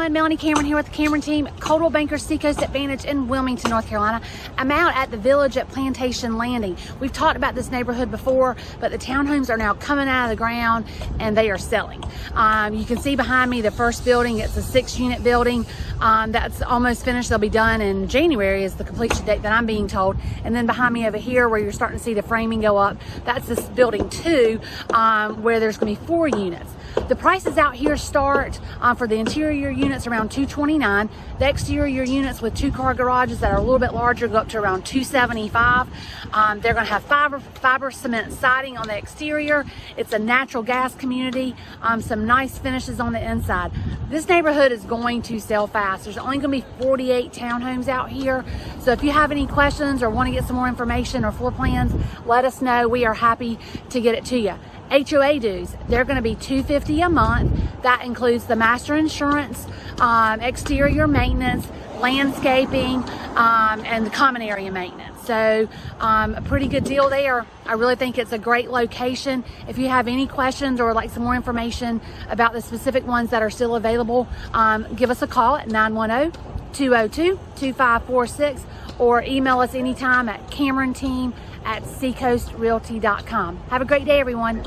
everyone, Melanie Cameron here with the Cameron team, Coldwell Bankers Seacoast Advantage in Wilmington, North Carolina. I'm out at the village at Plantation Landing. We've talked about this neighborhood before, but the townhomes are now coming out of the ground and they are selling. You can see behind me the first building. It's a 6-unit building that's almost finished. They'll be done in January is the completion date that I'm being told. And then behind me over here where you're starting to see the framing go up, that's this building 2 where there's going to be 4 units. The prices out here start for the interior units around $229. The exterior units with 2-car garages that are a little bit larger go up to around $275. They're going to have fiber cement siding on the exterior. It's a natural gas community. Some nice finishes on the inside. This neighborhood is going to sell fast. There's only going to be 48 townhomes out here. So if you have any questions or want to get some more information or floor plans, let us know. We are happy to get it to you. HOA dues, they're going to be $250 a month. That includes the master insurance, exterior maintenance, landscaping, and the common area maintenance. So a pretty good deal there. I really think it's a great location. If you have any questions or like some more information about the specific ones that are still available, give us a call at 910-202-2546 or email us anytime at CameronTeam@SeacoastRealty.com. Have a great day, everyone.